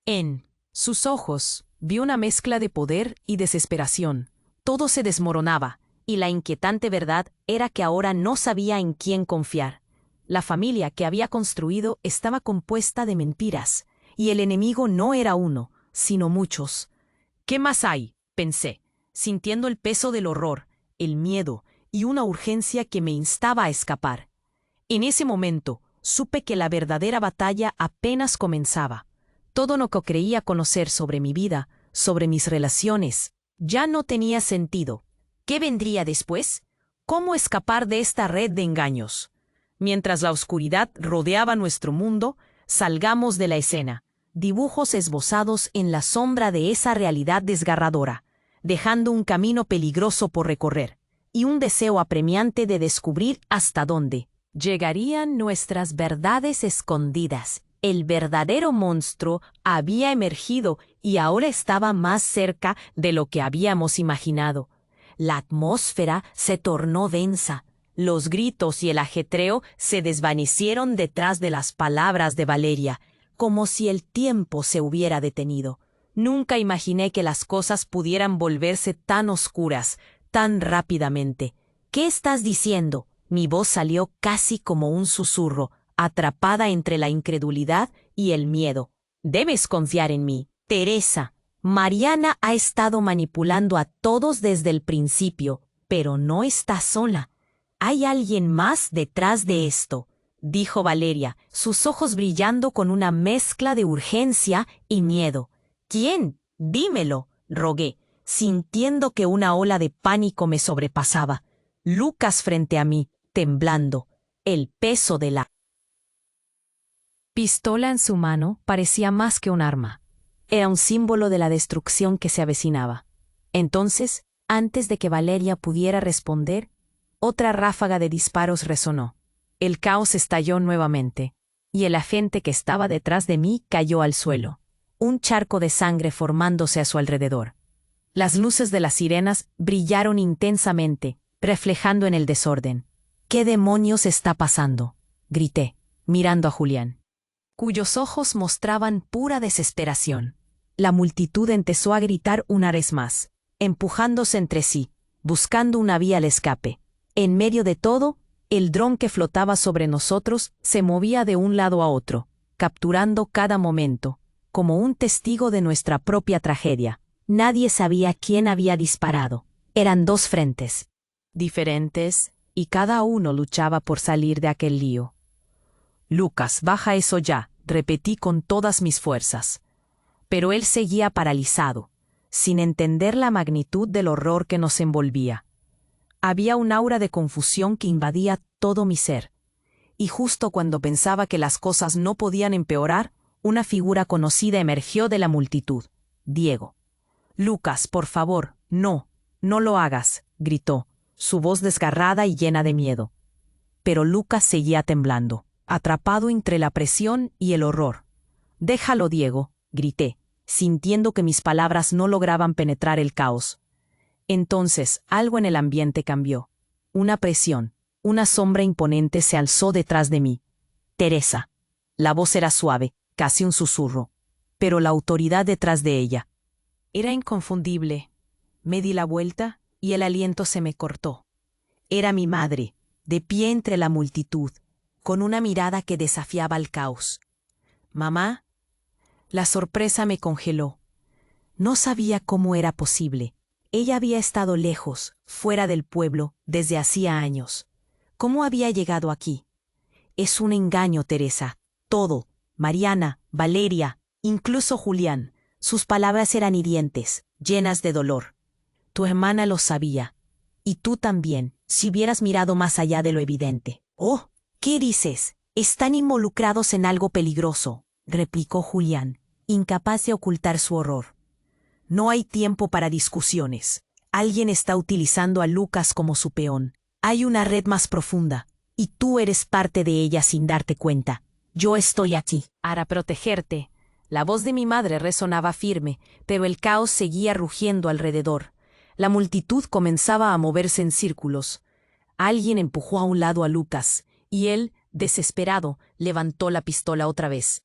En sus ojos vi una mezcla de poder y desesperación. Todo se desmoronaba, y la inquietante verdad era que ahora no sabía en quién confiar. La familia que había construido estaba compuesta de mentiras, y el enemigo no era uno, sino muchos. «¿Qué más hay?», pensé, sintiendo el peso del horror, el miedo y una urgencia que me instaba a escapar. En ese momento, supe que la verdadera batalla apenas comenzaba. Todo lo que creía conocer sobre mi vida, sobre mis relaciones, ya no tenía sentido. ¿Qué vendría después? ¿Cómo escapar de esta red de engaños? Mientras la oscuridad rodeaba nuestro mundo, salgamos de la escena, dibujos esbozados en la sombra de esa realidad desgarradora, dejando un camino peligroso por recorrer, y un deseo apremiante de descubrir hasta dónde llegarían nuestras verdades escondidas. El verdadero monstruo había emergido y ahora estaba más cerca de lo que habíamos imaginado. La atmósfera se tornó densa. Los gritos y el ajetreo se desvanecieron detrás de las palabras de Valeria, como si el tiempo se hubiera detenido. Nunca imaginé que las cosas pudieran volverse tan oscuras, tan rápidamente. «¿Qué estás diciendo?». Mi voz salió casi como un susurro, atrapada entre la incredulidad y el miedo. «Debes confiar en mí, Teresa. Mariana ha estado manipulando a todos desde el principio, pero no está sola. Hay alguien más detrás de esto», dijo Valeria, sus ojos brillando con una mezcla de urgencia y miedo. «¿Quién? Dímelo», rogué, sintiendo que una ola de pánico me sobrepasaba. Lucas frente a mí, temblando. El peso de la pistola en su mano parecía más que un arma. Era un símbolo de la destrucción que se avecinaba. Entonces, antes de que Valeria pudiera responder, otra ráfaga de disparos resonó. El caos estalló nuevamente, y el agente que estaba detrás de mí cayó al suelo, un charco de sangre formándose a su alrededor. Las luces de las sirenas brillaron intensamente, reflejando en el desorden. «¿Qué demonios está pasando?», grité, mirando a Julián, cuyos ojos mostraban pura desesperación. La multitud empezó a gritar una vez más, empujándose entre sí, buscando una vía al escape. En medio de todo, el dron que flotaba sobre nosotros se movía de un lado a otro, capturando cada momento, como un testigo de nuestra propia tragedia. Nadie sabía quién había disparado. Eran dos frentes diferentes, y cada uno luchaba por salir de aquel lío. «Lucas, baja eso ya», repetí con todas mis fuerzas. Pero él seguía paralizado, sin entender la magnitud del horror que nos envolvía. Había un aura de confusión que invadía todo mi ser. Y justo cuando pensaba que las cosas no podían empeorar, una figura conocida emergió de la multitud. Diego. «Lucas, por favor, no lo hagas», gritó, su voz desgarrada y llena de miedo. Pero Lucas seguía temblando, atrapado entre la presión y el horror. «Déjalo, Diego», grité, sintiendo que mis palabras no lograban penetrar el caos. Entonces, algo en el ambiente cambió. Una presión, una sombra imponente se alzó detrás de mí. Teresa. La voz era suave, casi un susurro, pero la autoridad detrás de ella era inconfundible. Me di la vuelta y el aliento se me cortó. Era mi madre, de pie entre la multitud, con una mirada que desafiaba al caos. «Mamá». La sorpresa me congeló. No sabía cómo era posible. Ella había estado lejos, fuera del pueblo, desde hacía años. ¿Cómo había llegado aquí? Es un engaño, Teresa. Todo. Mariana, Valeria, incluso Julián. Sus palabras eran hirientes, llenas de dolor. Tu hermana lo sabía. Y tú también, si hubieras mirado más allá de lo evidente. «Oh, ¿qué dices? Están involucrados en algo peligroso», replicó Julián, incapaz de ocultar su horror. «No hay tiempo para discusiones. Alguien está utilizando a Lucas como su peón. Hay una red más profunda, y tú eres parte de ella sin darte cuenta. Yo estoy aquí para protegerte». La voz de mi madre resonaba firme, pero el caos seguía rugiendo alrededor. La multitud comenzaba a moverse en círculos. Alguien empujó a un lado a Lucas, y él, desesperado, levantó la pistola otra vez.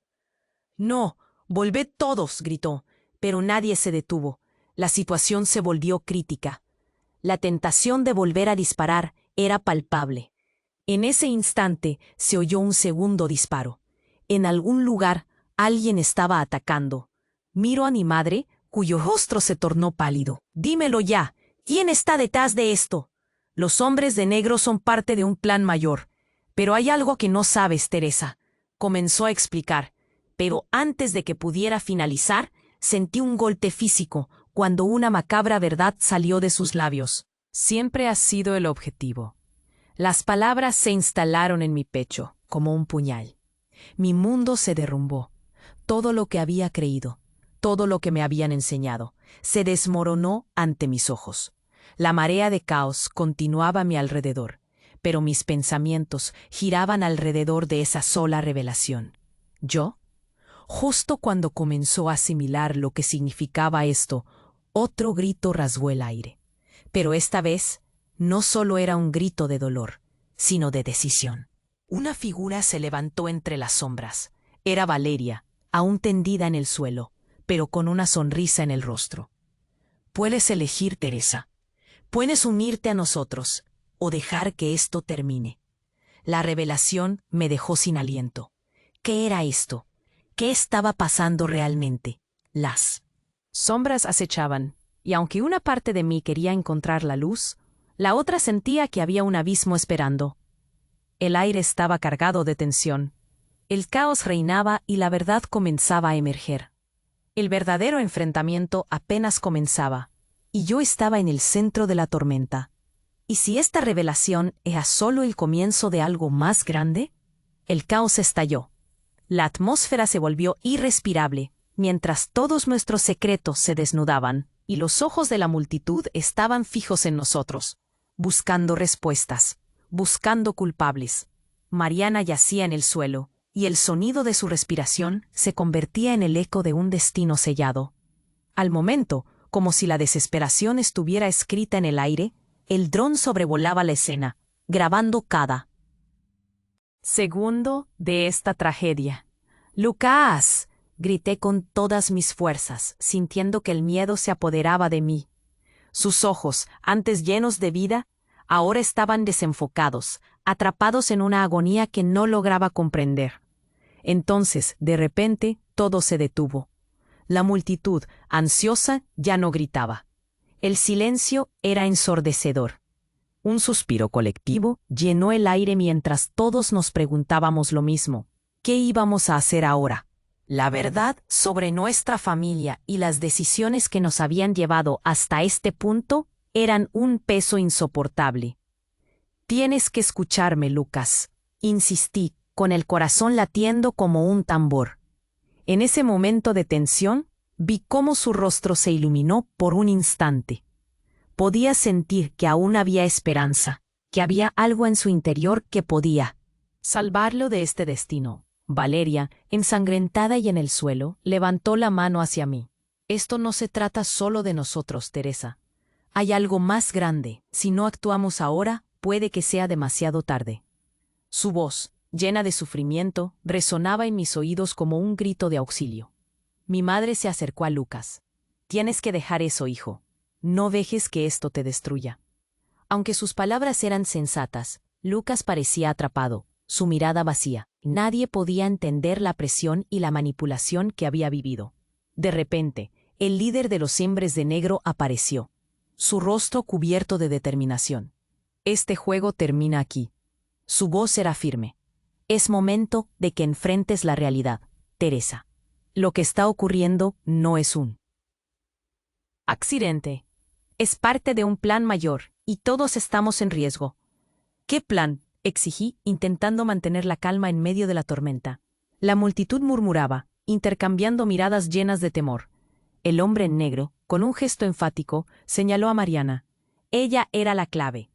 «No, volved todos», gritó, pero nadie se detuvo. La situación se volvió crítica. La tentación de volver a disparar era palpable. En ese instante se oyó un segundo disparo. En algún lugar alguien estaba atacando. Miro a mi madre, cuyo rostro se tornó pálido. «Dímelo ya. ¿Quién está detrás de esto?» «Los hombres de negro son parte de un plan mayor. Pero hay algo que no sabes, Teresa», comenzó a explicar. Pero antes de que pudiera finalizar, sentí un golpe físico cuando una macabra verdad salió de sus labios. «Siempre has sido el objetivo». Las palabras se instalaron en mi pecho, como un puñal. Mi mundo se derrumbó. Todo lo que había creído, todo lo que me habían enseñado, se desmoronó ante mis ojos. La marea de caos continuaba a mi alrededor, pero mis pensamientos giraban alrededor de esa sola revelación. ¿Yo? Justo cuando comenzó a asimilar lo que significaba esto, otro grito rasgó el aire. Pero esta vez, no solo era un grito de dolor, sino de decisión. Una figura se levantó entre las sombras. Era Valeria, aún tendida en el suelo, pero con una sonrisa en el rostro. «Puedes elegir, Teresa. Puedes unirte a nosotros o dejar que esto termine». La revelación me dejó sin aliento. ¿Qué era esto? ¿Qué estaba pasando realmente? Las sombras acechaban, y aunque una parte de mí quería encontrar la luz, la otra sentía que había un abismo esperando. El aire estaba cargado de tensión. El caos reinaba y la verdad comenzaba a emerger. El verdadero enfrentamiento apenas comenzaba, y yo estaba en el centro de la tormenta. ¿Y si esta revelación era solo el comienzo de algo más grande? El caos estalló. La atmósfera se volvió irrespirable, mientras todos nuestros secretos se desnudaban, y los ojos de la multitud estaban fijos en nosotros, buscando respuestas, buscando culpables. Mariana yacía en el suelo, y el sonido de su respiración se convertía en el eco de un destino sellado. Al momento, como si la desesperación estuviera escrita en el aire, el dron sobrevolaba la escena, grabando cada segundo de esta tragedia. «¡Lucas!», grité con todas mis fuerzas, sintiendo que el miedo se apoderaba de mí. Sus ojos, antes llenos de vida, ahora estaban desenfocados, atrapados en una agonía que no lograba comprender. Entonces, de repente, todo se detuvo. La multitud, ansiosa, ya no gritaba. El silencio era ensordecedor. Un suspiro colectivo llenó el aire mientras todos nos preguntábamos lo mismo. ¿Qué íbamos a hacer ahora? La verdad sobre nuestra familia y las decisiones que nos habían llevado hasta este punto eran un peso insoportable. «Tienes que escucharme, Lucas», insistí, con el corazón latiendo como un tambor. En ese momento de tensión, vi cómo su rostro se iluminó por un instante. Podía sentir que aún había esperanza, que había algo en su interior que podía salvarlo de este destino. Valeria, ensangrentada y en el suelo, levantó la mano hacia mí. «Esto no se trata solo de nosotros, Teresa. Hay algo más grande. Si no actuamos ahora, puede que sea demasiado tarde. Su voz, llena de sufrimiento, resonaba en mis oídos como un grito de auxilio. Mi madre se acercó a Lucas. Tienes que dejar eso, hijo. No dejes que esto te destruya. Aunque sus palabras eran sensatas, Lucas parecía atrapado, su mirada vacía. Nadie podía entender la presión y la manipulación que había vivido. De repente, el líder de los Hombres de Negro apareció, su rostro cubierto de determinación. Este juego termina aquí. Su voz era firme. Es momento de que enfrentes la realidad, Teresa. Lo que está ocurriendo no es un accidente. Es parte de un plan mayor, y todos estamos en riesgo. ¿Qué plan?, exigí, intentando mantener la calma en medio de la tormenta. La multitud murmuraba, intercambiando miradas llenas de temor. El hombre en negro, con un gesto enfático, señaló a Mariana. Ella era la clave.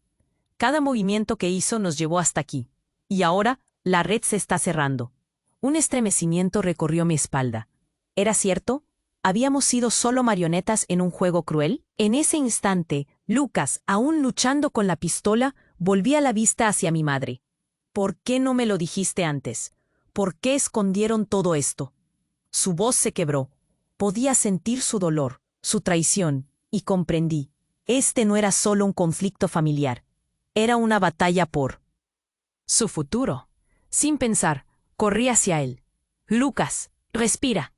Cada movimiento que hizo nos llevó hasta aquí. Y ahora, la red se está cerrando. Un estremecimiento recorrió mi espalda. ¿Era cierto? ¿Habíamos sido solo marionetas en un juego cruel? En ese instante, Lucas, aún luchando con la pistola, volvía la vista hacia mi madre. ¿Por qué no me lo dijiste antes? ¿Por qué escondieron todo esto? Su voz se quebró. Podía sentir su dolor, su traición, y comprendí. Este no era solo un conflicto familiar. Era una batalla por su futuro. Sin pensar, corrí hacia él. Lucas, respira.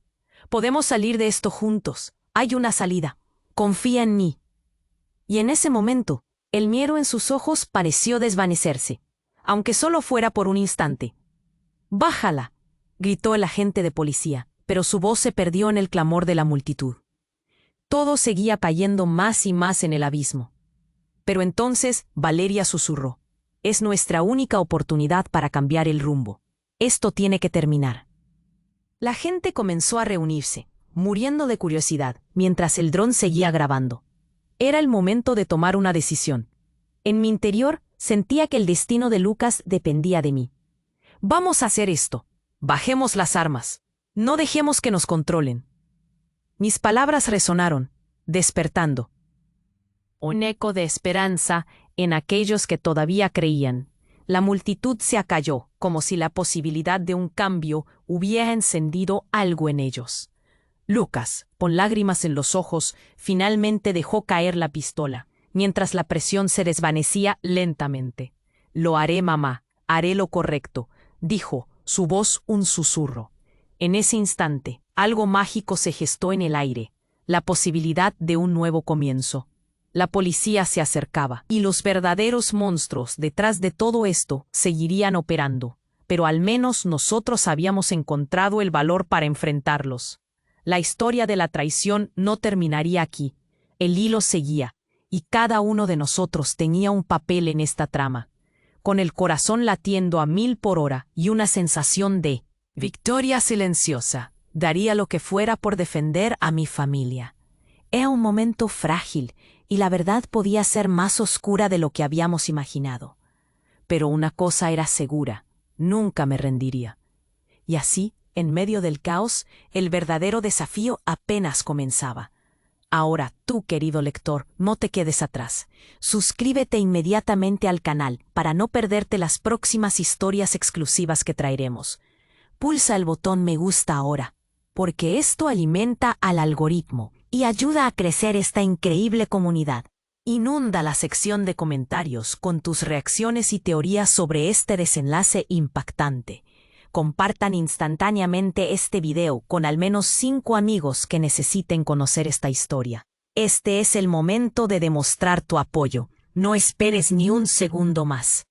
Podemos salir de esto juntos. Hay una salida. Confía en mí. Y en ese momento, el miedo en sus ojos pareció desvanecerse, aunque solo fuera por un instante. «Bájala», gritó el agente de policía, pero su voz se perdió en el clamor de la multitud. Todo seguía cayendo más y más en el abismo. Pero entonces Valeria susurró. «Es nuestra única oportunidad para cambiar el rumbo. Esto tiene que terminar». La gente comenzó a reunirse, muriendo de curiosidad, mientras el dron seguía grabando. Era el momento de tomar una decisión. En mi interior sentía que el destino de Lucas dependía de mí. «Vamos a hacer esto. Bajemos las armas. No dejemos que nos controlen». Mis palabras resonaron, despertando un eco de esperanza en aquellos que todavía creían. La multitud se acalló, como si la posibilidad de un cambio hubiera encendido algo en ellos. Lucas, con lágrimas en los ojos, finalmente dejó caer la pistola, mientras la presión se desvanecía lentamente. «Lo haré, mamá, haré lo correcto», dijo, su voz un susurro. En ese instante, algo mágico se gestó en el aire, la posibilidad de un nuevo comienzo. La policía se acercaba, y los verdaderos monstruos detrás de todo esto seguirían operando, pero al menos nosotros habíamos encontrado el valor para enfrentarlos. La historia de la traición no terminaría aquí. El hilo seguía, y cada uno de nosotros tenía un papel en esta trama. Con el corazón latiendo a 1000 por hora y una sensación de victoria silenciosa, daría lo que fuera por defender a mi familia. Era un momento frágil, y la verdad podía ser más oscura de lo que habíamos imaginado. Pero una cosa era segura, nunca me rendiría. Y así, en medio del caos, el verdadero desafío apenas comenzaba. Ahora, tú, querido lector, no te quedes atrás. Suscríbete inmediatamente al canal para no perderte las próximas historias exclusivas que traeremos. Pulsa el botón me gusta ahora, porque esto alimenta al algoritmo y ayuda a crecer esta increíble comunidad. Inunda la sección de comentarios con tus reacciones y teorías sobre este desenlace impactante. Compartan instantáneamente este video con al menos 5 amigos que necesiten conocer esta historia. Este es el momento de demostrar tu apoyo. No esperes ni un segundo más.